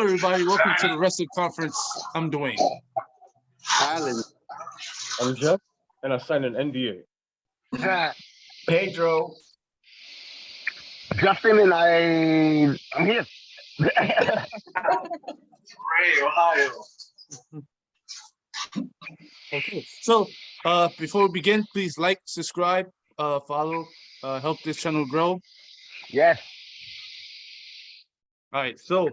everybody. Welcome to the Wrestling Conference. I'm Dwayne. Alan. I'm Jeff, and I signed an NDA. Pedro. Justin, and I'm here. Ray, Ohio. Okay. So, before we begin, please like, subscribe, follow, help this channel grow. Yes. All right. So,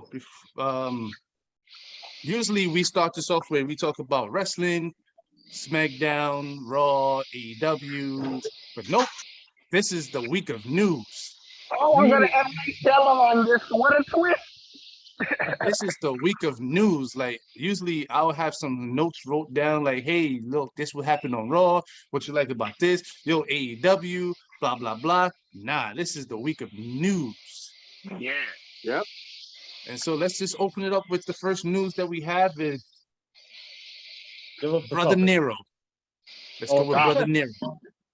usually we start this off where we talk about wrestling, SmackDown, Raw, AEW, but nope. This is the week of news. Oh, we're gonna tell them on this. What a twist! This is the week of news. Like, usually I'll have some notes wrote down like, hey, look, this will happen on Raw. What you like about this? Yo, AEW, blah, blah, blah. Nah, this is the week of news. Yeah. Yep. And so let's just open it up with the first news that we have is Brother Nero. Let's go with Brother Nero.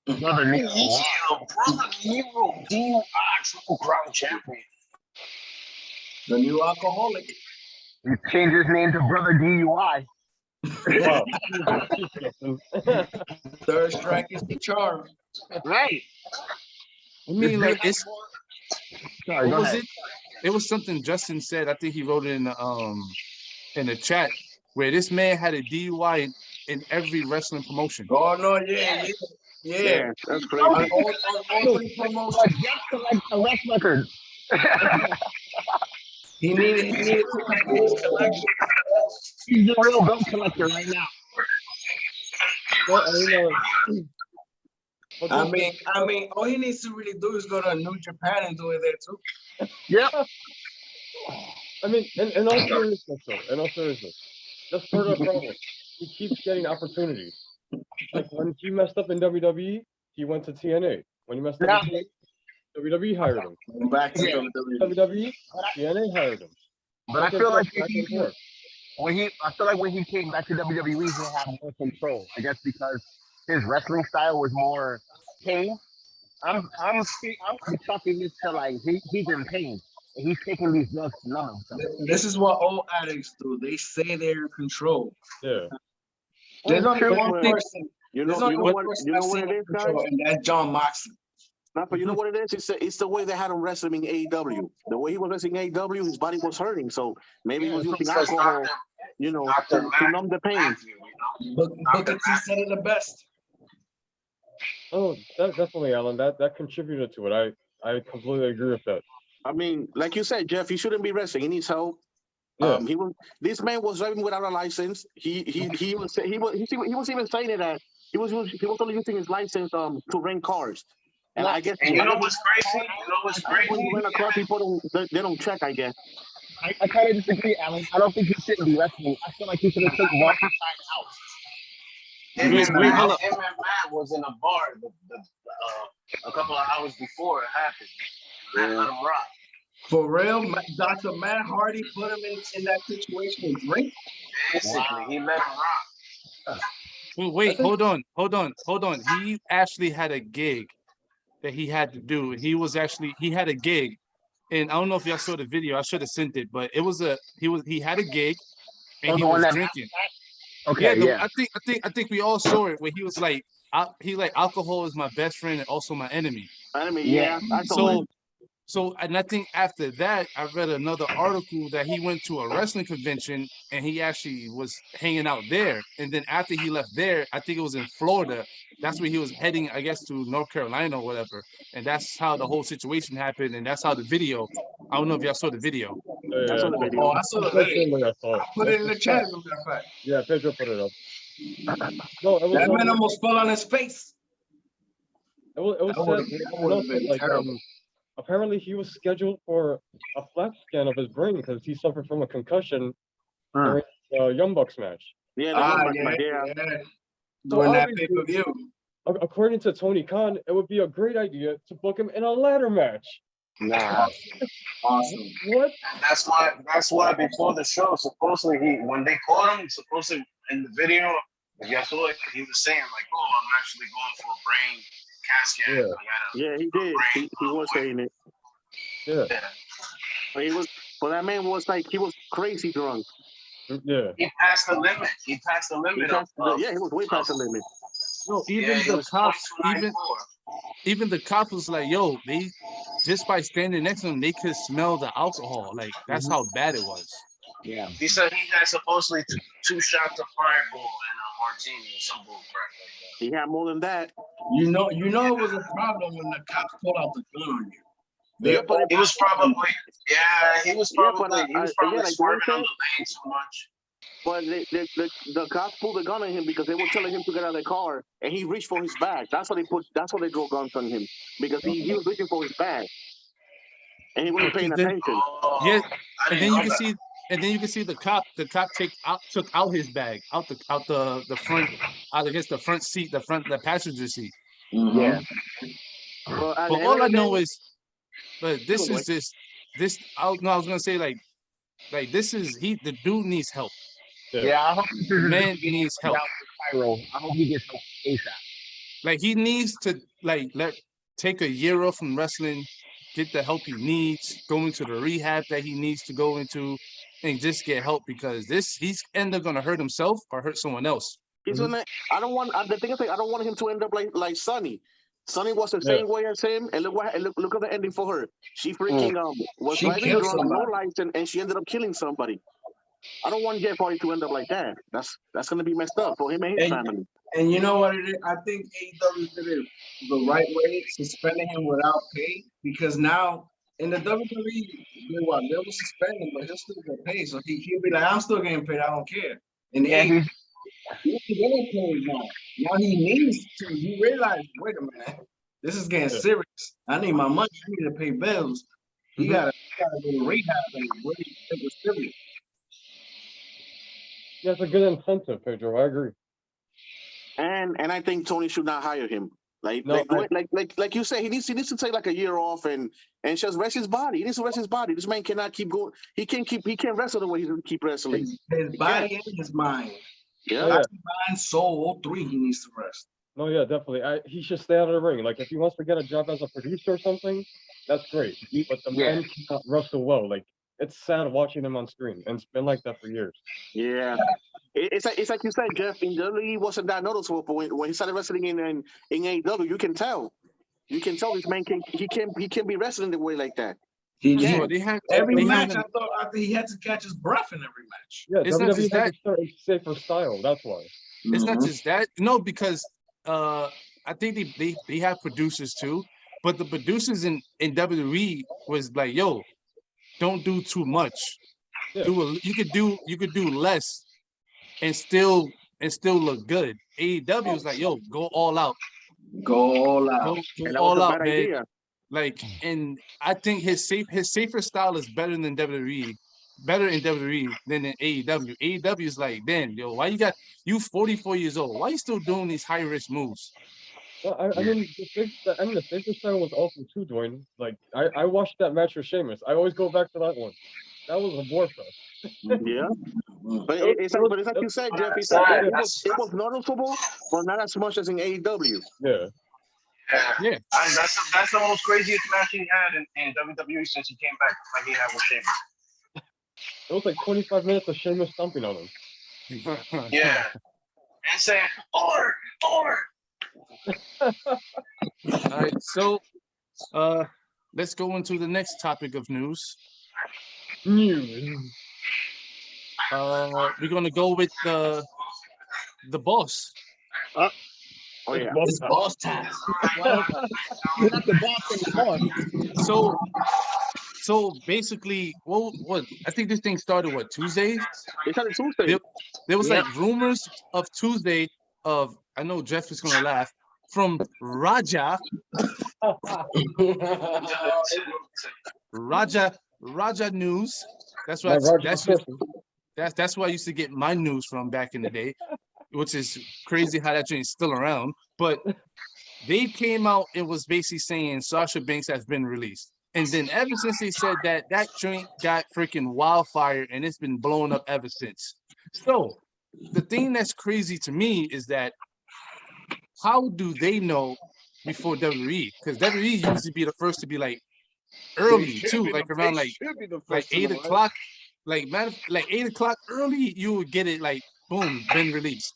Brother Nero. Brother Nero, DUI Triple Crown Champion. The new alcoholic. He changed his name to Brother DUI. Wow. Third strike is the charm. Right. I mean, like, it's Sorry, what was ahead. it? It was something Justin said. I think he wrote it in the chat where this man had a DUI in every wrestling promotion. Oh no, yeah. That's crazy. All three promotions. Just to like collect records. He needed to complete his collection. He's the real bill collector right now. I mean, all he needs to really do is go to New Japan and do it there too. Yep. I mean, in all seriousness, that's part of the problem. He keeps getting opportunities. Like when he messed up in WWE, he went to TNA. When he messed up in TNA, WWE hired him. Back to WWE, TNA hired him. But I feel like when he came back to WWE, he had more control. I guess because his wrestling style was more pain. I'm talking this to like he's in pain and he's taking these drugs to numb himself. This is what old addicts do. They say they're in control. Yeah. There's only one person. You know what it is, guys? And that's John Moxley. But you know what it is? It's the way they had him wrestling in AEW. The way he was wrestling in AEW, his body was hurting. So maybe he was using alcohol, to numb the pain. Booker T said it the best. Oh, definitely, Alan. That contributed to it. I completely agree with that. I mean, like you said, Jeff, he shouldn't be wrestling. He needs help. Yeah. This man was driving without a license. He was even saying that he was only using his license to rent cars. And I guess you know what's crazy? When you rent a car, people don't check, I guess. I kind of disagree, Alan. I don't think he shouldn't be wrestling. I feel like he should have took one side out. Mcmahon was in a bar a couple of hours before it happened. Let him rock. For real, Dr. Matt Hardy put him in that situation with drink. Basically, he let him rock. Wait, hold on. He actually had a gig that he had to do. He had a gig, and I don't know if y'all saw the video. I should have sent it, but it was he had a gig and he was drinking. Okay, yeah. I think we all saw it where he was like, alcohol is my best friend and also my enemy. Yeah. So, and I think after that, I read another article that he went to a wrestling convention and he actually was hanging out there. And then after he left there, I think it was in Florida. That's where he was heading, I guess, to North Carolina or whatever. And that's how the whole situation happened. And that's how the video, I don't know if y'all saw the video. Yeah. I saw the video. I put it in the chat, as a matter of fact. Yeah, Pedro put it up. No, That man almost fell on his face. It was sad. Apparently, he was scheduled for a flat scan of his brain because he suffered from a concussion during the Young Bucks match. Yeah. So During that pay-per-view. According to Tony Khan, it would be a great idea to book him in a ladder match. Nah. Awesome. What? That's why before the show, supposedly when they called him, supposedly in the video, guess what? He was saying like, "Oh, I'm actually going for a brain CAT scan." Yeah, he did. He was saying it. Yeah. But he was But that man was like, he was crazy drunk. Yeah. He passed the limit. He passed the limit Yeah, he was way past the limit. No, yeah, even he the was cops, 22.94. even the cop was like, yo, they just by standing next to him, they could smell the alcohol. Like that's how bad it was. Yeah. He said he had supposedly two shots of Fireball and a martini or some bull crap like that. He had more than that. You know, it was a problem when the cops pulled out the gun on you. Yeah, but He was probably, he was probably again, like swerving on the lane too much. But the cops pulled a gun on him because they were telling him to get out of the car, and he reached for his bag. That's why they drove guns on him, because he was reaching for his bag, and he wasn't paying attention. Oh, Yeah, I and didn't then know you can that. see, and then you can see the cop took out his bag out the front, I guess the front seat, the passenger seat. Yeah. But at But the end all I of the know day, is, but this is this. I was gonna say like this is the dude needs help. Yeah, I hope this is The man needs help. down for Pyro. I hope he gets help ASAP. Like he needs to take a year off from wrestling, get the help he needs, go into the rehab that he needs to go into, and just get help because he's either gonna hurt himself or hurt someone else. he's gonna. I don't want. The thing is, I don't want him to end up like Sonny. Sonny was the same way as him, and look at the ending for her. She freaking was driving drunk, no license, and she ended up killing somebody. I don't want Jeff Hardy to end up like that. That's gonna be messed up for him and his family. And you know what it is? I think AEW did it the right way, suspending him without pay, because now in the WWE, they will suspend him, but he'll still get paid. So he'll be like, I'm still getting paid. I don't care. And he's getting paid now. Now he needs to. He realized, wait a minute, this is getting serious. I need my money. I need to pay bills. He gotta go to rehab and really take it serious. That's a good incentive, Pedro. I agree. And I think Tony should not hire him. Like you said, he needs to take like a year off and just rest his body. He needs to rest his body. This man cannot keep going. He can't wrestle the way he's keep wrestling. His body and his mind. Yeah. Mind, soul, all three he needs to rest. No, yeah, definitely. He should stay out of the ring. Like if he wants to get a job as a producer or something, that's great. But the man cannot wrestle well. Like it's sad watching him on screen, and it's been like that for years. Yeah. It's like you said, Jeff. In WWE, he wasn't that noticeable, but when he started wrestling in AEW, you can tell. You can tell this man can be wrestling the way like that. Every match, I thought he had to catch his breath in every match. Yeah, WWE has a certain safer style. That's why. It's not just that. No, because I think they have producers too, but the producers in WWE was like, yo, don't do too much. Yeah. You could do less and still look good. AEW is like, yo, go all out. Go all out. Go all out, man. Idea. Like, and I think his safer style is better than WWE. Better in WWE than in AEW. AEW is like, damn, yo, why you 44 years old? Why you still doing these high risk moves? Well, I mean, the safer style was awesome too, Dwayne. Like, I watched that match with Sheamus. I always go back to that one. That was a war fest. Yeah, but it's like you said, Jeff. It was noticeable, but not as much as in AEW. Yeah. That's the most craziest match he had in WWE since he came back, like he had with Sheamus. It was like 25 minutes of Sheamus stomping on him. Yeah. And saying, or. All right, so let's go into the next topic of news. We're gonna go with the boss. Oh yeah, it's boss time. Not the boss anymore. So basically, what I think this thing started Tuesday? It started Tuesday. There was like rumors of Tuesday of, I know Jeff is gonna laugh, from Raja News. That's why that's where I used to get my news from back in the day, which is crazy how that joint's still around. But they came out and was basically saying Sasha Banks has been released. And then ever since they said that joint got freaking wildfire and it's been blowing up ever since. So the thing that's crazy to me is that how do they know before WWE? Because WWE used to be the first to be like, early too, like around like first 8 o'clock, like 8 o'clock early, you would get it like boom, been released.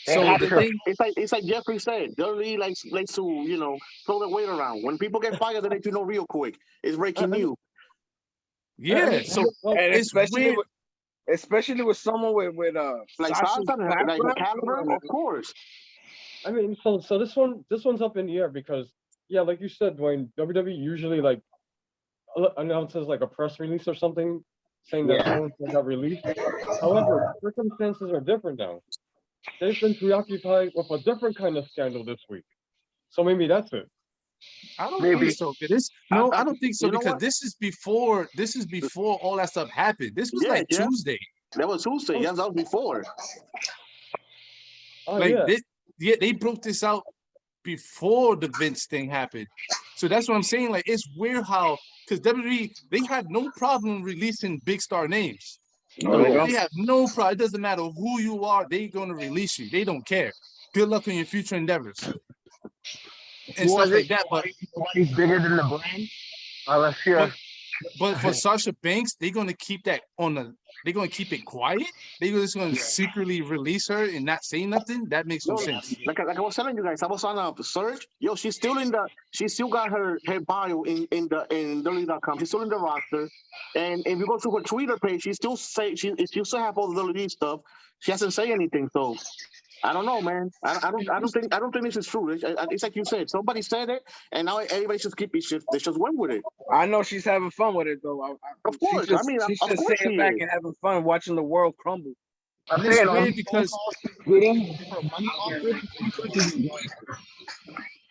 So the thing, it's like Jeffrey said, WWE likes to throw their weight around. When people get fired, they let you know real quick. It's breaking news. Yeah, so and it's weird. Especially with someone with like Sasha's like background. caliber, of course. I mean, so this one's up in the air because yeah, like you said, Dwayne, WWE usually like announces like a press release or something saying that someone got released. However, circumstances are different now. They've been preoccupied with a different kind of scandal this week, so maybe that's it. I don't think so. I don't think so because what? this is before all that stuff happened. This was like Tuesday. That was Tuesday. That was before. Oh, like they broke this out before the Vince thing happened. So that's what I'm saying. Like it's weird how because WWE they have no problem releasing big star names. They have no problem. It doesn't matter who you are. They're gonna release you. They don't care. Good luck in your future endeavors and stuff like that. But nobody's bigger than the brand. Unless you're. But for Sasha Banks, they're gonna keep that on the. They're gonna keep it quiet. They're just gonna secretly release her and not say nothing. That makes no sense. Like I was telling you guys, I was on a search. Yo, she's still got her bio in WWE.com. She's still in the roster. And if you go to her Twitter page, she still still have all the WWE stuff. She hasn't said anything. So I don't know, man. I don't think this is true. It's like you said. Somebody said it, and now everybody just keep it. They just went with it. I know she's having fun with it though. Of course, she's just sitting back and having fun watching the world crumble. I'm saying weird because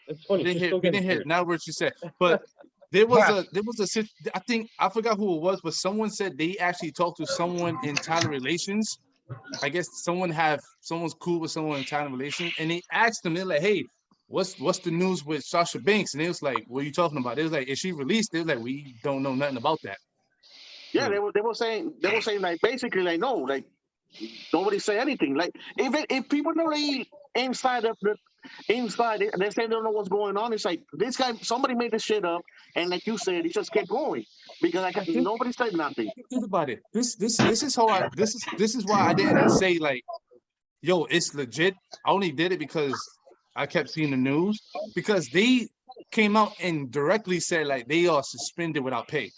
it's funny. We didn't hear not what you said, but there was a I think I forgot who it was, but someone said they actually talked to someone in talent relations. I guess someone's cool with someone in talent relations, and they asked them, they're like, hey, what's the news with Sasha Banks? And it was like, what are you talking about? It was like, is she released? They was like, we don't know nothing about that. Yeah, they were saying like basically like no, like nobody say anything. Like if people know they inside they say they don't know what's going on. It's like this guy, somebody made this shit up, and like you said, it just kept going because like nobody said nothing. Think about it. This is how this is why I didn't say like, yo, it's legit. I only did it because I kept seeing the news because they came out and directly said like they are suspended without pay.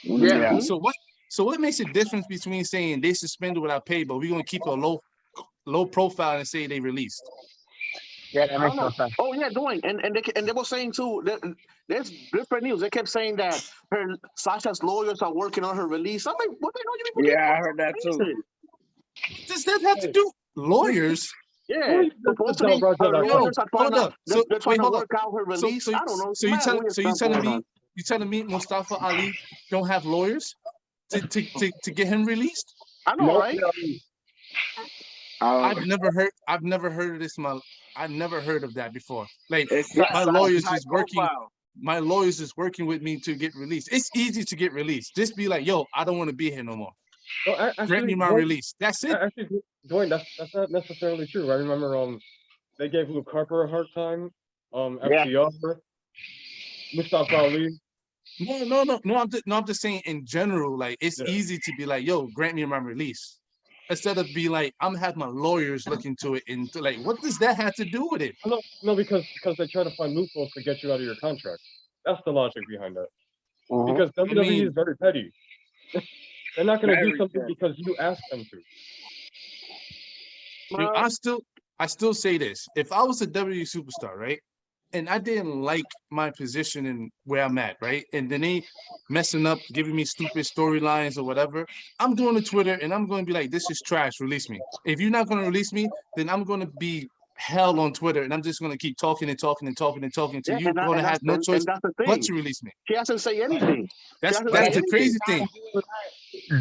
Yeah. So what makes a difference between saying they suspended without pay, but we're gonna keep a low profile and say they released? Yeah, that makes no sense. Oh yeah, doing and they were saying too that there's different news. They kept saying that Sasha's lawyers are working on her release. I'm like, what the hell? Yeah, I heard that too. Does that have to do lawyers? Yeah, supposed to be lawyers are trying to work out her release. I don't know. You telling me Mustafa Ali don't have lawyers to get him released? I know, right? I've never heard of this. I've never heard of that before. Like my lawyers is working. My lawyers is working with me to get released. It's easy to get released. Just be like, yo, I don't want to be here no more. Grant me my release. That's it. Actually, Dwayne, that's not necessarily true. I remember they gave Luke Harper a hard time. FTR, Mustafa Ali. No. I'm just saying in general, like it's easy to be like, yo, grant me my release. Instead of be like, I'm gonna have my lawyers look into it and like, what does that have to do with it? No, because they try to find loopholes to get you out of your contract. That's the logic behind that. Because WWE is very petty. They're not gonna do something because you ask them to. I still say this. If I was a WWE superstar, right? And I didn't like my position and where I'm at, right? And then they messing up, giving me stupid storylines or whatever. I'm going to Twitter and I'm going to be like, this is trash. Release me. If you're not going to release me, then I'm going to be hell on Twitter and I'm just going to keep talking until you're going to have no choice but to release me. She hasn't said anything. That's the crazy thing.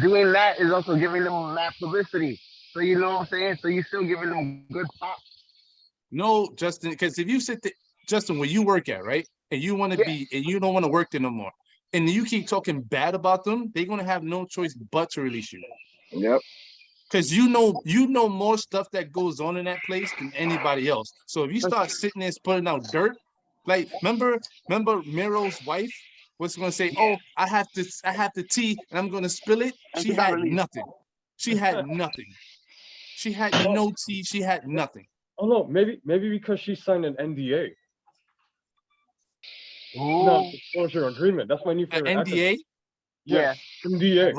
Doing that is also giving them mad publicity. So you know what I'm saying? So you're still giving them good pop. No, Justin, because if you sit there, Justin, where you work at, right? And you want to be, and you don't want to work there no more, and you keep talking bad about them, they're gonna have no choice but to release you. Yep. Because you know more stuff that goes on in that place than anybody else. So if you start sitting there putting out dirt, Like, remember Miro's wife was gonna say, "Oh, I have the tea, and I'm gonna spill it." And She she got had released. nothing. She had nothing. She had Oh, no tea. She had nothing. oh no, maybe because she signed an NDA, Ooh, non-disclosure agreement. That's my new An favorite acronym. NDA. Yes, NDA.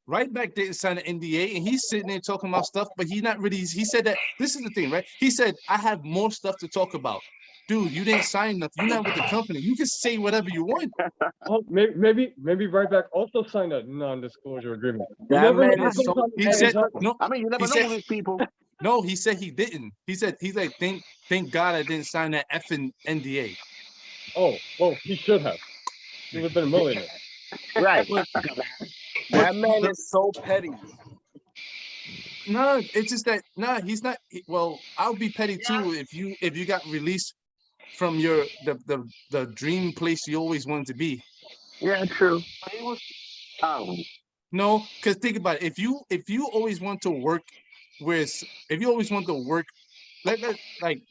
Right back didn't sign an NDA, and he's sitting there talking about stuff, but he not really. He said that this is the thing, right? He said, "I have more stuff to talk about." Dude, you didn't sign nothing. You're not with the company. You can say whatever you want. Oh, maybe Ryback also signed a non-disclosure agreement. You That never know man what is comes so on He the said petty. top. no. I mean, you never He know said with these people. no. He said he didn't. He's like thank God I didn't sign that effing NDA. Oh, well, he should have. He would have been a millionaire. right. But That man the, is so petty. no, it's just that he's not. Well, I'll be petty too if you got released from your the dream place you always wanted to be. Yeah, true. He was, um, No, because think about it. If you always want to work if you always want to work like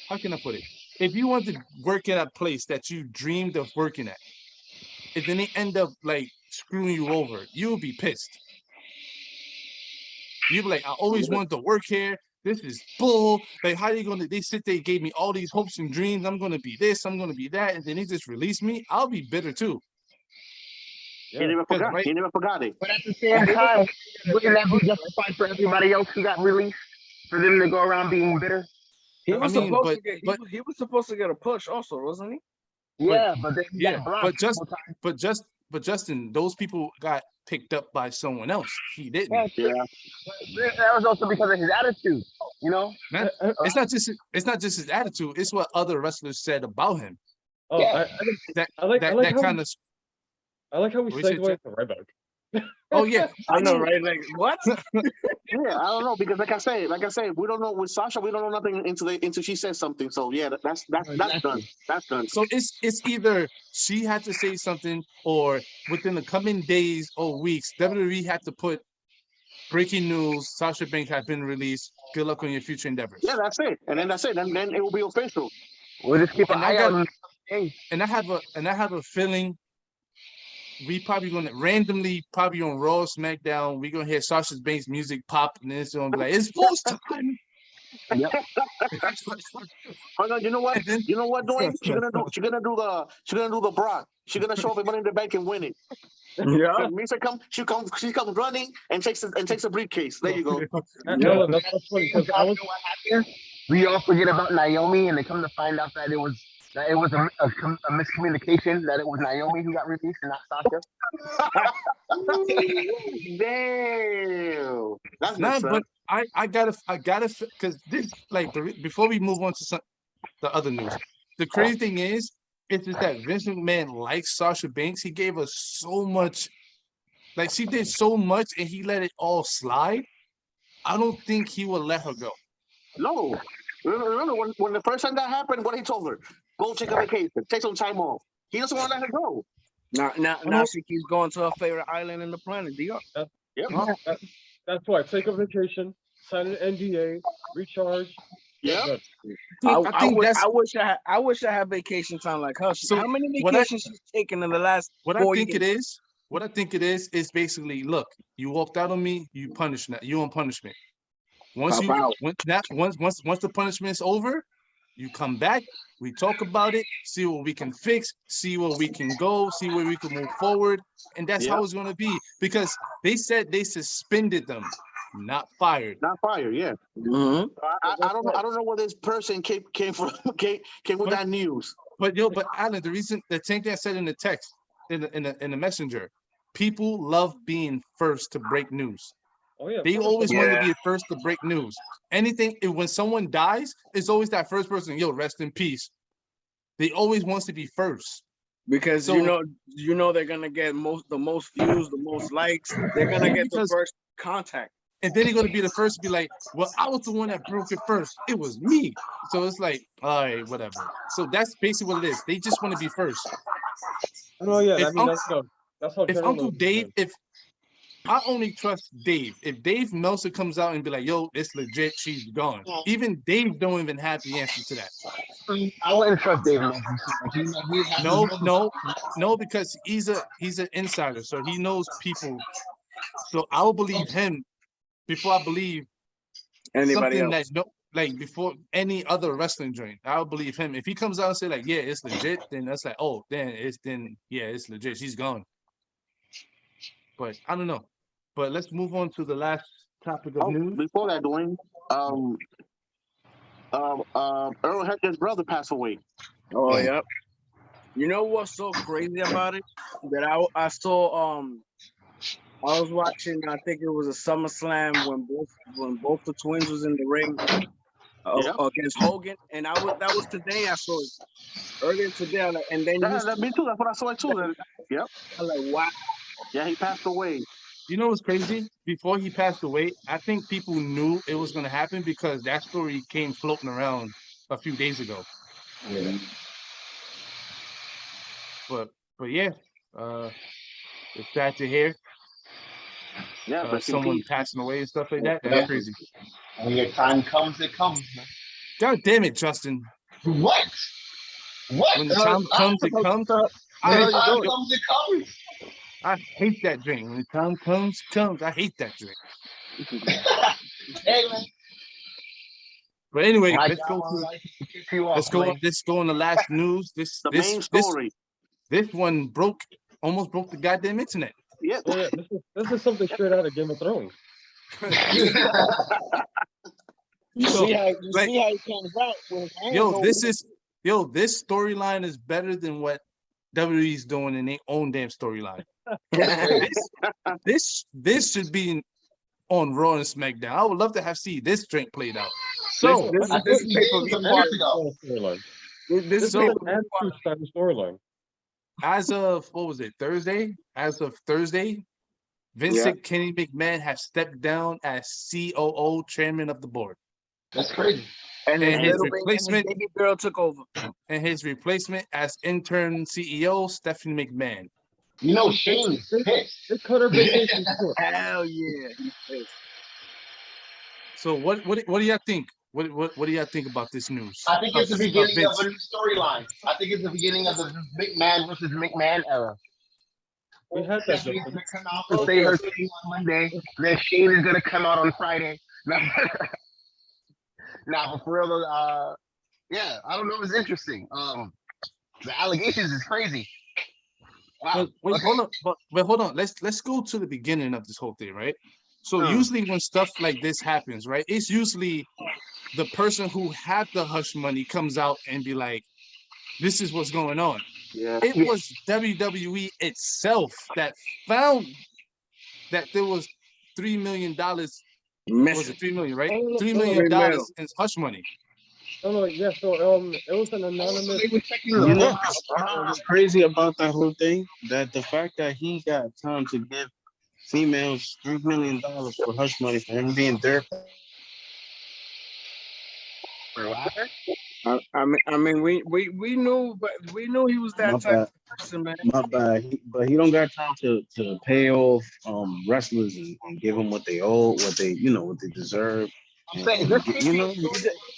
how can I put it? If you want to work at a place that you dreamed of working at, and then they end up like screwing you over, you'll be pissed. You'll be like, I always wanted to work here. This is bull. Like, how are you gonna? They sit there, gave me all these hopes and dreams. I'm gonna be this. I'm gonna be that, and then they just release me. I'll be bitter too. he Yeah. never forgot. Right? He never forgot it. But at the same time, wouldn't that be justified for everybody else who got released? For them to go around being bitter? He I was mean, supposed but to get but he was supposed to get a push also, wasn't he? but Yeah, but then he yeah, got blocked. but Justin, those people got picked up by someone else. He didn't. Yeah, Yeah. but that was also because of his attitude, you know? Man, it's not just his attitude. It's what other wrestlers said about him. Oh, Yeah. That I like that how kind of. I like how we What you said, segue Jeff? to Ryback. Oh yeah, I know, right? Like what? Yeah, I don't know because like I said, we don't know with Sasha. We don't know nothing until she says something. So yeah, that's done. That's done. so it's either she had to say something, or within the coming days or weeks, WWE had to put breaking news: Sasha Banks has been released. Good luck on your future endeavors. Yeah, that's it. And then that's it. And then it will be official. We'll just keep an And I eye got on him. Hey, and I have a feeling we probably gonna randomly probably on Raw, SmackDown, we gonna hear Sasha Banks music pop, and then it's gonna be like it's post time. yep. Oh no, you know what? And then You know what, Dwayne? She's gonna do the Brock. She's gonna show up at Money in the Bank and win it. Yeah. Misa she comes running and takes a briefcase. There you go. No, that's funny because I was What happened? We all forget about Naomi, and they come to find out that it was a miscommunication, that it was Naomi who got released and not Sasha. Damn. That's nah, messed up. but I gotta because this like before we move on to the other news. The crazy thing is that Vince McMahon likes Sasha Banks. He gave us so much, like she did so much, and he let it all slide. I don't think he will let her go. No. Remember when the first time that happened, what he told her? Go take a vacation, take some time off. He doesn't want to let her go. Now she keeps going to her favorite island in the planet, DR. Yep. that's why take a vacation, sign an NDA, recharge. Yep. Good. I wish I had vacation time like her. So how many what I- vacations she's taken in the last What I 4 think years? it is, is basically, look, you walked out on me, you punished that. You on punishment. Once Pop out. once the punishment is over, you come back, we talk about it, see what we can fix, see where we can go, see where we can move forward. And that's how it's gonna be. Because they said they suspended them, not fired. Not fired, yeah. Mm-hmm. I don't know where this person came from came with that news. But Alan, the same thing I said in the text, in the messenger, people love being first to break news. Oh yeah. They always want to be the first to break news. When someone dies, it's always that first person, yo, rest in peace. They always wants to be first. Because you know they're gonna get the most views, the most likes. They're gonna get the first contact. And then they're gonna be the first to be like, well, I was the one that broke it first. It was me. So it's like, all right, whatever. So that's basically what it is. They just want to be first. Oh yeah. If I mean, that's how Uncle journalism Dave, is. I only trust Dave. If Dave Meltzer comes out and be like, "Yo, it's legit, she's gone," even Dave don't even have the answer to that. I wouldn't trust Dave Meltzer. No, because he's an insider, so he knows people. So I'll believe him before I believe Anybody something else? that like before any other wrestling joint. I'll believe him. If he comes out and say like, "Yeah, it's legit," then that's like, "Oh, it's legit. She's gone." But I don't know. But let's move on to the last topic of news. Before that, Dwayne, Earl Hebner's brother passed away. Oh, yeah. You know what's so crazy about it? That I saw I was watching, I think it was a SummerSlam when both the twins was in the ring against Hogan, and that was today I saw it. Earlier today, and then me too. That's what I saw it too. Yep. I'm like, wow. Yeah, he passed away. You know what's crazy? Before he passed away, I think people knew it was going to happen because that story came floating around a few days ago. Yeah. But yeah, it's sad to hear. Yeah, someone passing away and stuff like that. That's crazy. When your time comes, it comes, man. God damn it, Justin. What? When the time comes, it comes. I hate that drink. When the time comes, comes. I hate that drink. Hey, man. But anyway, let's go on the last news. This main story. This one almost broke the goddamn internet. Yeah. This is something straight out of Game of Thrones. You see how he comes out with his hands this storyline is better than what WWE's doing in their own damn storyline. this should be on Raw and SmackDown. I would love to have seen this drink played out. So this is an storyline. As of Thursday? As of Thursday, Vincent Kenny McMahon has stepped down as COO, chairman of the board. That's crazy. And his replacement, baby girl took over. And his replacement as interim CEO, Stephanie McMahon. You know, Shane is pissed. This cutter vacation. Hell yeah. So what do y'all think? What do y'all think about this news? I think it's the beginning of a new storyline. I think it's the beginning of the McMahon versus McMahon era. We had that. Stephanie's gonna come out and say her thing on Monday. Then Shane is gonna come out on Friday. Nah, but for real, yeah, I don't know. It's interesting. The allegations is crazy. Wow. Hold on. Let's go to the beginning of this whole thing, right? So usually when stuff like this happens, right, it's usually the person who had the hush money comes out and be like, "This is what's going on." Yeah. It was WWE itself that found that there was $3 million. Was it $3 million, right? $3 million in hush money. So it was an anonymous. You know what's crazy about that whole thing? That the fact that he got time to give females $3 million for hush money for him being there. I mean, we knew, but we knew he was that type of person, man. My bad, but he don't got time to pay off wrestlers and give them what they owe, what they deserve. I'm saying,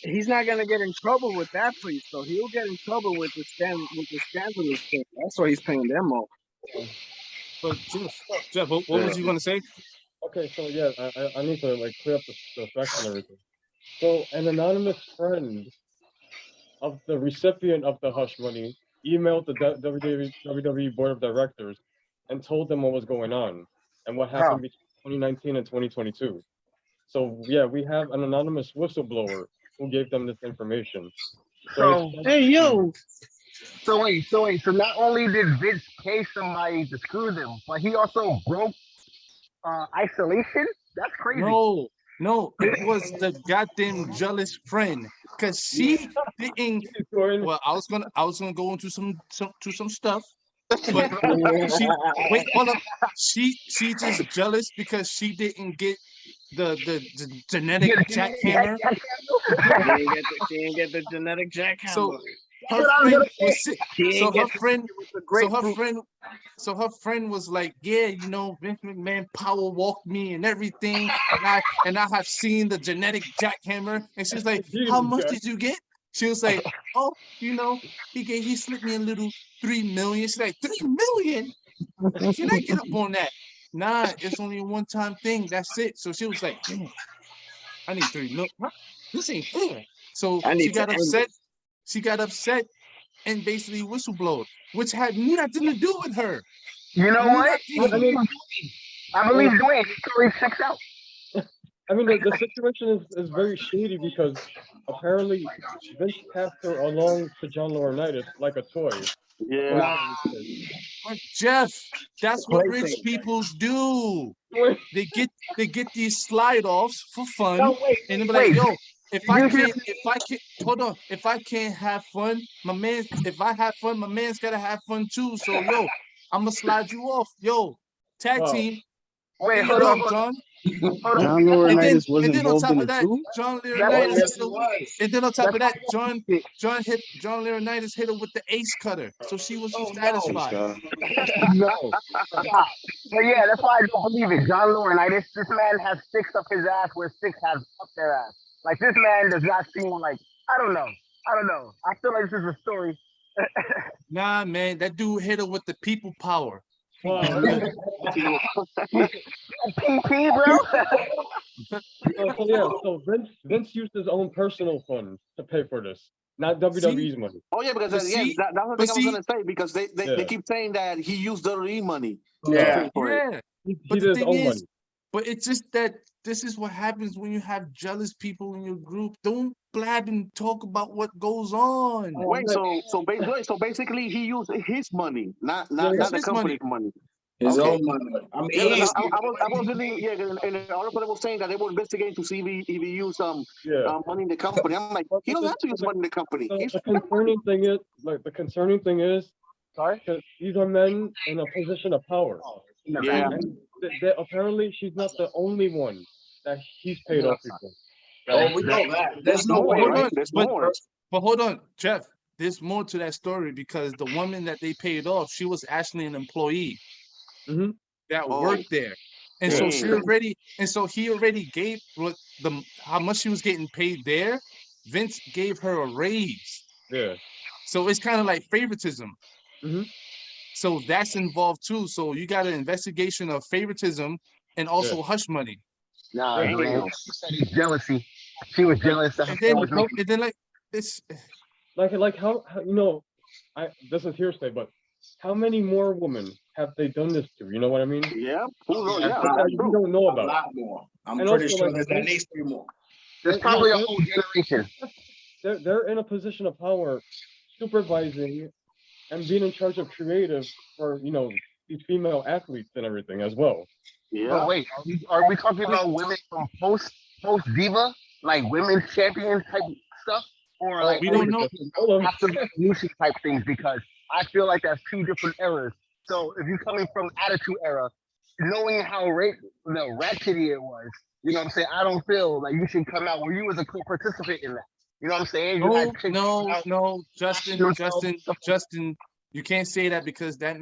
he's not gonna get in trouble with that, please. So he'll get in trouble with the scandalous thing. That's why he's paying them off. But Jeff, what was you gonna say? Okay, so yeah, I need to clear up the facts and everything. So an anonymous friend of the recipient of the hush money emailed the WWE board of directors and told them what was going on and what happened between 2019 and 2022. So yeah, we have an anonymous whistleblower who gave them this information. So not only did Vince pay somebody to screw them, but he also broke isolation? That's crazy. No, it was the goddamn jealous friend, cause she didn't. Well, I was gonna go into some stuff, but hold up. She just jealous because she didn't get the genetic jackhammer. She didn't get the genetic jackhammer. That's what I was gonna say. so her friend, so her friend was like, yeah, you know, Vince McMahon power walked me and everything, and I have seen the genetic jackhammer, and she's like, how much did you get? She was like, oh, you know, he slipped me a little 3 million. She's like, 3 million? Can I get up on that? Nah, it's only a one-time thing. That's it. So she was like, damn, I need 3 million. Huh? This ain't fair. So she got upset. She got upset and basically whistleblowed, which had nothing to do with her. You know what? I believe Well, Dwayne. He totally checks out. I mean, the situation is very shady because apparently Vince passed her along to John Laurinaitis like a toy. Yeah. But Jeff, that's what rich people do. They get these slide offs for fun, No, wait, and they'll be wait. like, "Yo, if I can't, hold on, if I can't have fun, if I have fun, my man's gotta have fun too. So, yo, I'm gonna slide you off, yo, tag team. Wait, Here you hold go, on. John." John Laurinaitis was involved in it too. John That's Laurinaitis what- hit her, and then on top of that, John Laurinaitis hit her with the ace cutter, so she was satisfied. No. Stop. But yeah, that's why I don't believe it. John Laurinaitis, this man has sticks up his ass where sticks have up their ass. Like this man does not seem like I don't know. I feel like this is a story. Nah, man, that dude hit her with the people power. Wow. PP, bro. So yeah, so Vince used his own personal funds to pay for this, not WWE's money. Oh yeah, because that's the thing I was gonna say because they keep saying that he used WWE money. Yeah. He But did the his thing own is, money. but it's just that this is what happens when you have jealous people in your group. Don't blab and talk about what goes on. Wait, so basically he used his money, not It's the his company's money. His Okay. own money. I mean, Yeah, I was reading, in the article they were saying that they were investigating to see if he used money in the company. I'm like, he don't have to use money in the company. The concerning thing is, Sorry? because these are men in a position of power. Yeah. And apparently, she's not the only one that he's paid off before. oh, we know that. There's no way, Hold right? on, There's more. but hold on, Jeff. There's more to that story because the woman that they paid off, she was actually an employee that worked there, and so he already gave how much she was getting paid there. Vince gave her a raise. Yeah. So it's kind of like favoritism. So that's involved too. So you got an investigation of favoritism and also hush money. Nah, man. She said it's jealousy. She was jealous. And then like this. Like how you know, this is hearsay, but how many more women have they done this to? You know what I mean? Yeah. Who knows? Yeah. That you don't know A about. lot more. I'm And pretty also, sure like, there's at least 3 more. There's probably a whole generation. They're in a position of power, supervising and being in charge of creative for these female athletes and everything as well. Yeah. But wait, are we talking about women from post diva, like women's champion type stuff, or like we don't know after revolution type things? Because I feel like that's 2 different eras. So if you're coming from Attitude Era, knowing how ratchety it was, you know what I'm saying? I don't feel like you should come out where you was a quick participant in that. You know what I'm saying? No, Justin, you can't say that because that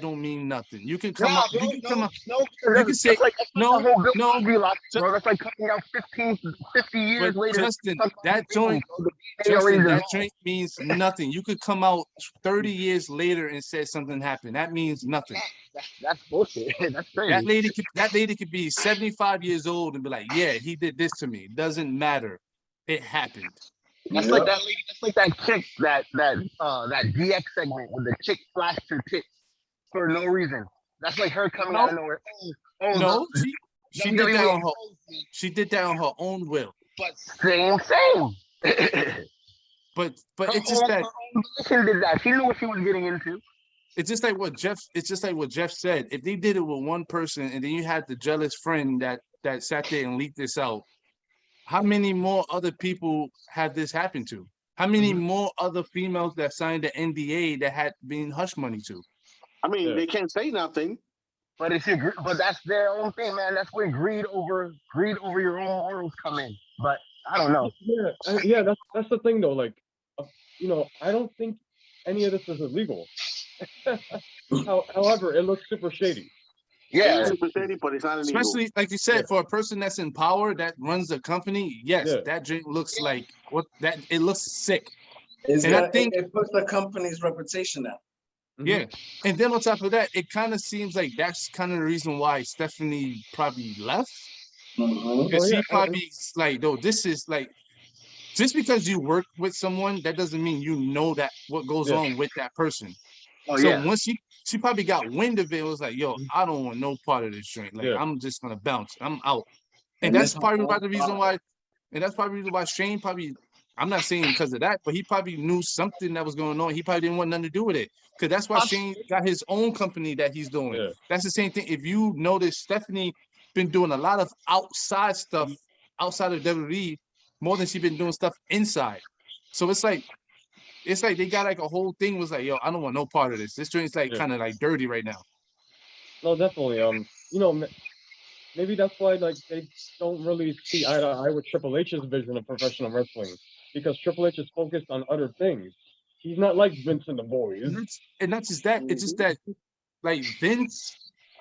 don't mean nothing. You can come out. You can come out. You can say no. Bro, that's like coming out 50 years later. Justin, that joint means nothing. You could come out 30 years later and say something happened. That means nothing. That's bullshit. That's crazy. That lady could be 75 years old and be like, yeah, he did this to me. Doesn't matter. It happened. That's like that lady. That's like that chick. That DX segment where the chick flashed her tits for no reason. That's like her coming out of nowhere. No, she did that on her. She did that on her own will. But same. But it's just that she did that. She knew what she was getting into. It's just like what Jeff said. If they did it with one person, and then you had the jealous friend that sat there and leaked this out, how many more other people had this happened to? How many more other females that signed the NDA that had been hush money to? I mean, they can't say nothing. But but that's their own thing, man. That's where greed over your own morals come in. But I don't know. Yeah, that's the thing though. Like, I don't think any of this is illegal. However, it looks super shady. Yeah. It's super shady, but it's not illegal. Especially like you said, for a person that's in power that runs the company, yes, Yeah. that drink looks like it looks sick. I think it puts the company's reputation out. Yeah. And then on top of that, it kind of seems like that's kind of the reason why Stephanie probably left. Because she probably's like, no, this is like, just because you work with someone, that doesn't mean you know that what goes on with that person. Oh, so yeah. once she probably got wind of it, it was like, yo, I don't want no part of this drink. Like, I'm just gonna bounce. I'm out. And that's probably the reason why. And that's probably the reason why Shane probably. I'm not saying because of that, but he probably knew something that was going on. He probably didn't want nothing to do with it. Because that's why Shane got his own company that he's doing. Yeah. That's the same thing. If you notice, Stephanie been doing a lot of outside stuff outside of WWE more than she's been doing stuff inside. So it's like they got like a whole thing was like, yo, I don't want no part of this. This drink's like kind of like dirty right now. No, definitely. Maybe that's why like they don't really see eye to eye with Triple H's vision of professional wrestling, because Triple H is focused on other things. He's not like Vince and the boys. And not just that, it's just that like Vince,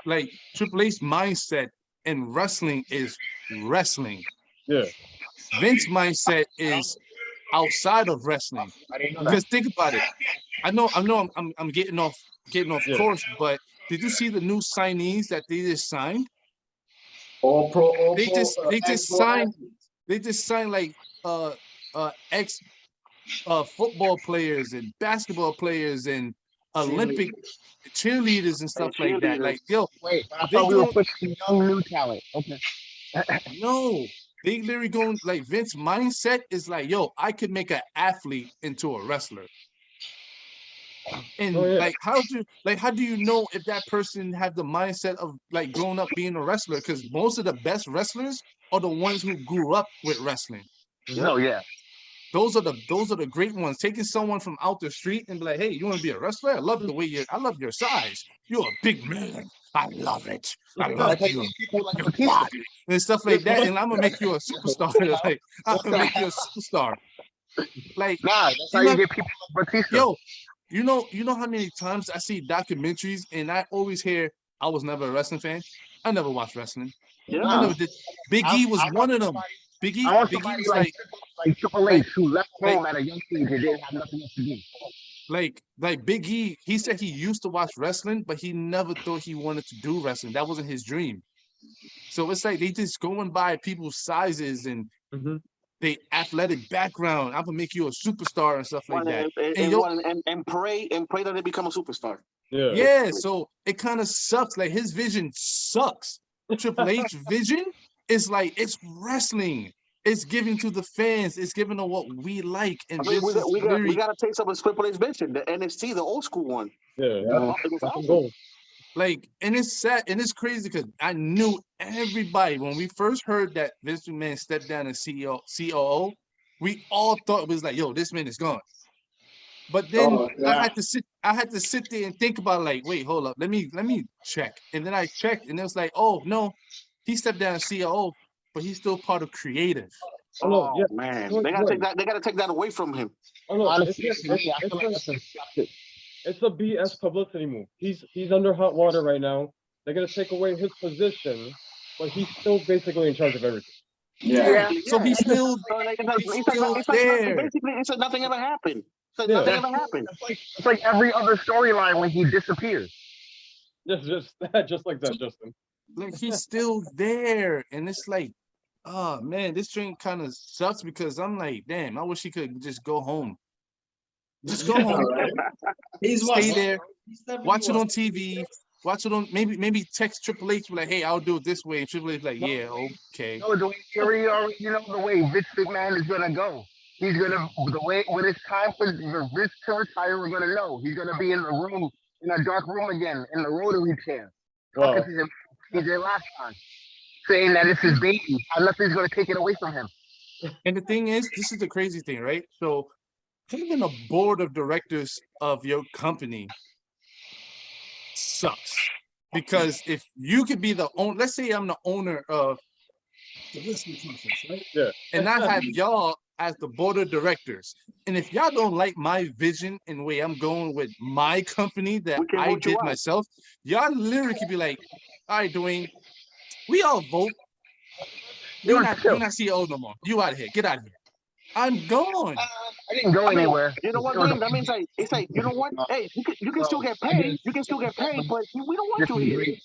like Triple H's mindset in wrestling is wrestling. Yeah. Vince's mindset is outside of wrestling. Because think about it. I know I'm getting off course, but did you see the new signees that they just signed? They just signed like ex football players and basketball players and Olympic cheerleaders and stuff like that. Like, yo, wait, I thought we were pushing young new talent. Okay. No, they literally going like Vince's mindset is like, yo, I could make an athlete into a wrestler. And like, how do you know if that person have the mindset of like growing up being a wrestler? Because most of the best wrestlers are the ones who grew up with wrestling. Oh yeah. Those are the great ones. Taking someone from out the street and be like, hey, you want to be a wrestler? I love your size. You're a big man. I love it. I love you. Your body and stuff like that. And I'm gonna make you a superstar. Like, I'm gonna make you a superstar. Like, that's how you get people like Batista. Yo, you know how many times I see documentaries and I always hear I was never a wrestling fan. I never watched wrestling. Yeah. I never did. Big E was one of them. Big E was like Triple H who left home at a young age and didn't have nothing else to do. Like Big E, he said he used to watch wrestling, but he never thought he wanted to do wrestling. That wasn't his dream. So it's like they just going by people's sizes and they athletic background. I'm gonna make you a superstar and stuff like that. And pray that they become a superstar. Yeah. So it kind of sucks. Like his vision sucks. Triple H vision is like it's wrestling. It's giving to the fans. It's giving them what we like. And we got to take some of Triple H's vision, the NXT, the old school one. Yeah. Like, and it's sad and it's crazy because I knew everybody when we first heard that Vince McMahon stepped down as COO. We all thought it was like, yo, this man is gone. But then I had to sit there and think about like, wait, hold up, let me check. And then I checked, and it was like, oh no, he stepped down as COO, but he's still part of creative. Oh man, they gotta take that away from him. Oh no, honestly, it's a BS publicity move. He's under hot water right now. They're gonna take away his position, but he's still basically in charge of everything. Yeah. So he's still there. Basically, it's like nothing ever happened. It's like nothing ever happened. It's like every other storyline when he disappears. Just like that, Justin. Like he's still there, and it's like, oh man, this drink kind of sucks because I'm like, damn, I wish he could just go home. Just go home. Stay there. Watch it on TV. Watch it on maybe text Triple H like, hey, I'll do it this way. And Triple H like, yeah, okay. No, the way Vince McMahon is gonna go. He's gonna when it's time for Vince to retire, we're gonna know. He's gonna be in the room, in a dark room again, in the rotary chair. Wow. He's their last time, saying that it's his baby. Nothing's gonna take it away from him. And the thing is, this is the crazy thing, right? So having a board of directors of your company sucks. Because if you could be the owner, let's say I'm the owner of the wrestling conference, right? Yeah. And I as the board of directors. And if y'all don't like my vision and way I'm going with my company that I did myself, y'all literally could be like, all right, Dwayne, we all vote. You're not CEO no more. You out of here. Get out of here. I'm gone. I didn't go anywhere. You know what, Dwayne? That means like it's like, you know what? Hey, you can still get paid. You can still get paid, but we don't want you here.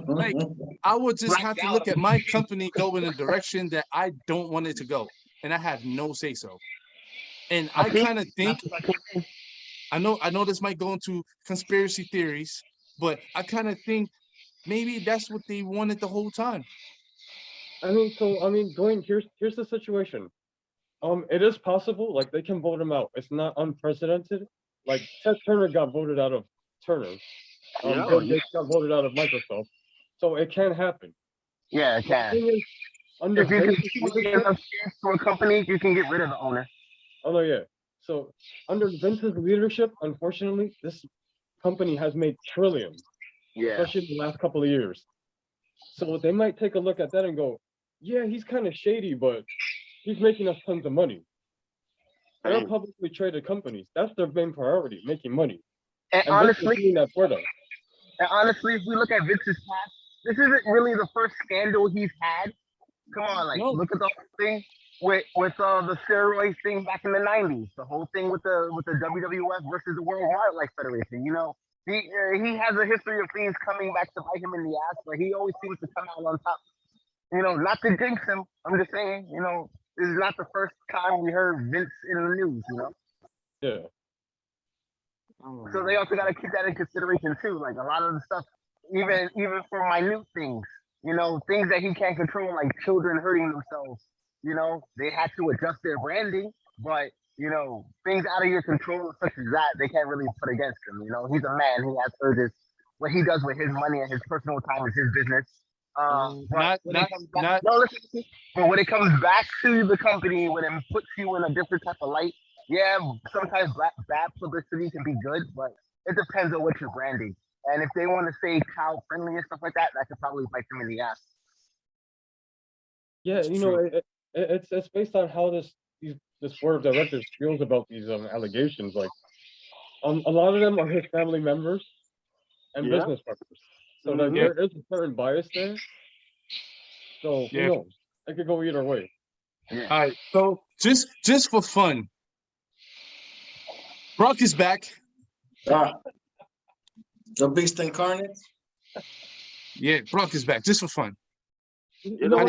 Like, I would just have to look at my company go in a direction that I don't want it to go, and I have no say so. And I kind of think, I know this might go into conspiracy theories, but I kind of think maybe that's what they wanted the whole time. Dwayne, here's the situation. It is possible, like they can vote him out. It's not unprecedented. Like Ted Turner got voted out of Turner. Bill Gates got voted out of Microsoft. So it can happen. Yeah, it can. If you can enough shares to a company, you can get rid of the owner. Oh no, yeah. So under Vince's leadership, unfortunately, this company has made trillions. Yeah. Especially in the last couple of years. So they might take a look at that and go, yeah, he's kind of shady, but he's making us tons of money. They're publicly traded companies. That's their main priority, making money. And honestly, if we look at Vince's past, this isn't really the first scandal he's had. Come on, look at the whole thing with the steroid thing back in the '90s. The whole thing with the WWF versus the World Wildlife Federation. You know, he has a history of things coming back to bite him in the ass, but he always seems to come out on top. You know, not to jinx him. I'm just saying, you know, this is not the first time we heard Vince in the news, you know? Yeah. So they also got to keep that in consideration too. Like a lot of the stuff, even for minute things, you know, things that he can't control, like children hurting themselves, you know, they had to adjust their branding, but, you know, things out of your control such as that, they can't really put against him. You know, he's a man, he has urges. What he does with his money and his personal time is his business. But when it comes back to the company, when it puts you in a different type of light, yeah, sometimes bad publicity can be good, but it depends on what you're branding. And if they want to say child friendly and stuff like that, that could probably bite them in the ass. Yeah, you know, it's based on how this board of directors feels about these allegations. Like, a lot of them are his family members and business partners. So there is a certain bias there. So who knows? It could go either way. Yeah. All right. So just for fun, Brock is back. The beast incarnate. Yeah, Brock is back just for fun. You know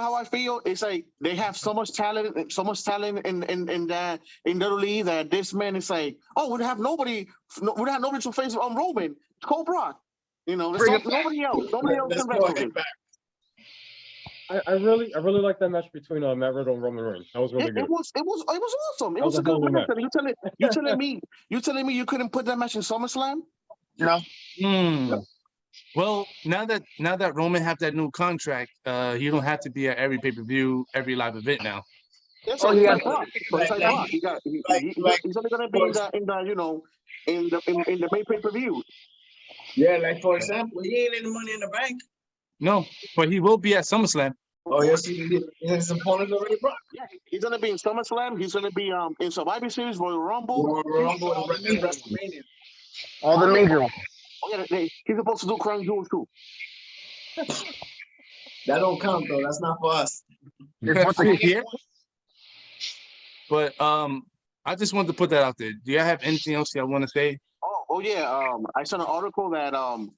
how I feel? It's like they have so much talent in WWE that this man is like, oh, we have nobody to face Roman. Call Brock. You know, nobody else can wrestle him. I really like that match between Matt Riddle and Roman Reigns. That was really good. It was awesome. It was a good match. You telling me you couldn't put that match in SummerSlam? No. Well, now that Roman have that new contract, he don't have to be at every pay-per-view, every live event now. That's he's only gonna be in the main pay-per-view. Yeah, like for example, he ain't in the Money in the Bank. No, but he will be at SummerSlam. Oh yes, his opponent already brought. Yeah, he's gonna be in SummerSlam. He's gonna be in Survivor Series, Royal Rumble, and WrestleMania. All the major ones. Oh yeah, he's supposed to do Crown Jewel too. That don't count though. That's not for us. Yeah. But I just wanted to put that out there. Do you have anything else y'all want to say? Oh yeah. I saw an article that Don't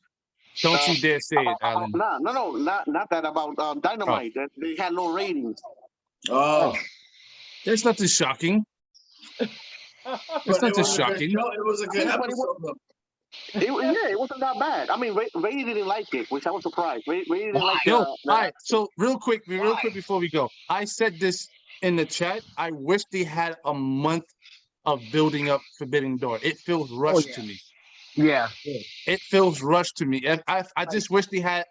you dare say it, Alan. No, not that about Dynamite. That they had low ratings. Oh, there's nothing shocking. It's nothing shocking. It was a good episode. It wasn't that bad. I mean, Ray didn't like it, which I was surprised. Ray didn't like it. All right, so real quick before we go, I said this in the chat. I wish they had a month of building up Forbidden Door. It feels rushed to me. Yeah. It feels rushed to me. I just wish they had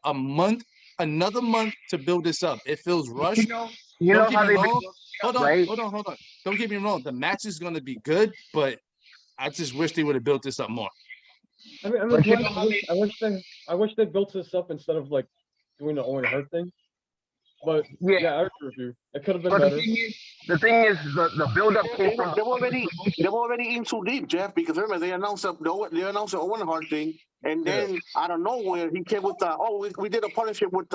another month to build this up. It feels rushed. You know how they Hold on. Don't get me wrong. The match is going to be good, but I just wish they would have built this up more. I wish they built this up instead of like doing the Owen Hart thing. But yeah, I agree with you. It could have been better. The thing is, the build-up came from. They were already in too deep, Jeff. Because remember they announced the Owen Hart thing, and then out of nowhere he came with we did a partnership with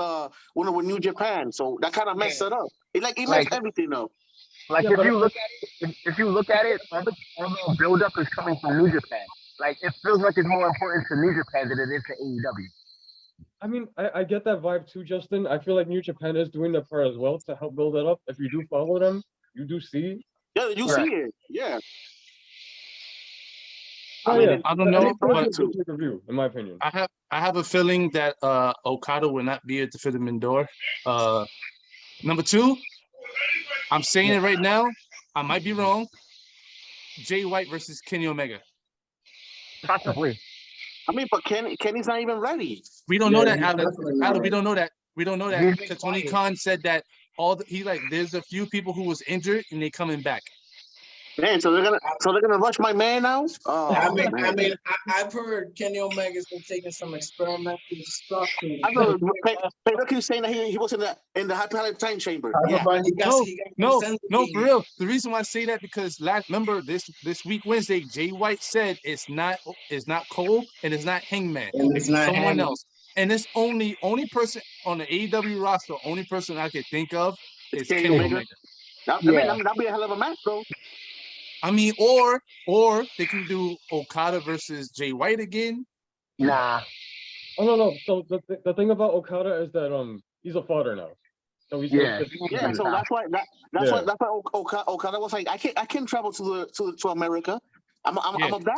New Japan, so that kind of messed it up. It messed everything up. Like if you look at it, all the build-up is coming from New Japan. Like it feels like it's more important to New Japan than it is to AEW. I mean, I get that vibe too, Justin. I feel like New Japan is doing their part as well to help build it up. If you do follow them, you do see. Yeah, you see it. Yeah. I don't know, but review, in my opinion. I have a feeling that Okada will not be at the Forbidden Door. Number 2, I'm saying it right now. I might be wrong. Jay White versus Kenny Omega. Possibly. I mean, but Kenny's not even ready. We don't know that, Alan. We don't know that. We don't know that because Tony Khan said that there's a few people who was injured and they coming back. Man, so they're gonna rush my man now. Oh, I've heard Kenny Omega's been taking some experimental stuff. I heard Pedro saying that he was in the hyperholic time chamber. Yeah. No, for real. The reason why I say that because remember this week Wednesday, Jay White said it's not Cole and it's not Hangman. It's someone else. And this only person on the AEW roster, only person I could think of is Kenny Omega. That'd be a hell of a match, though. I mean, or they can do Okada versus Jay White again. Nah. Oh no. So the thing about Okada is that he's a fodder now. So he's So that's why Okada was like, I can't travel to America. I'm a die.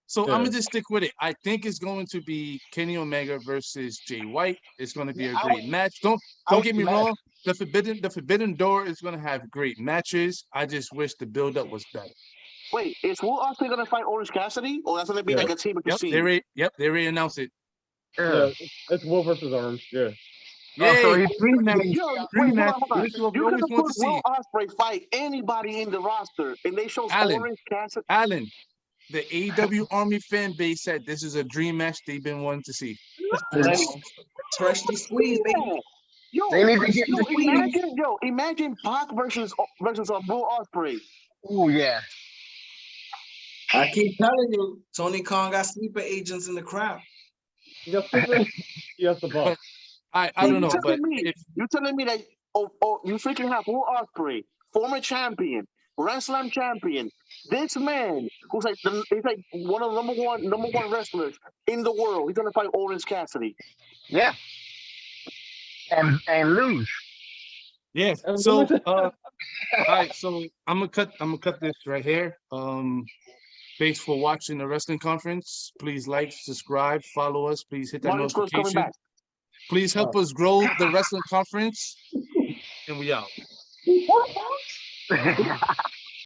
So I'm gonna just stick with it. I think it's going to be Kenny Omega versus Jay White. It's going to be a great match. Don't get me wrong. The Forbidden Door is going to have great matches. I just wish the build-up was better. Wait, is Will Ospreay going to fight Orange Cassidy, or that's going to be like a team of the scene? They already announced it. Yeah, it's Will versus Orange. Yeah. Yay! Dream match. You can put Will Ospreay fight anybody in the roster, and they show Orange Cassidy. Alan, the AEW Army fan base said this is a dream match they've been wanting to see. Freshly squeezed, baby. Imagine Pac versus Will Ospreay. Oh yeah. I keep telling you, Tony Khan got sleeper agents in the crowd. He has the boss. I don't know, but you're telling me that you freaking have Will Ospreay, former champion, Grand Slam champion. This man who's he's like one of the number one wrestlers in the world. He's gonna fight Orange Cassidy. Yeah. And lose. Yes. So all right, so I'm gonna cut this right here. Thanks for watching the wrestling conference. Please like, subscribe, follow us. Please hit that notification. Please help us grow the wrestling conference. And we out.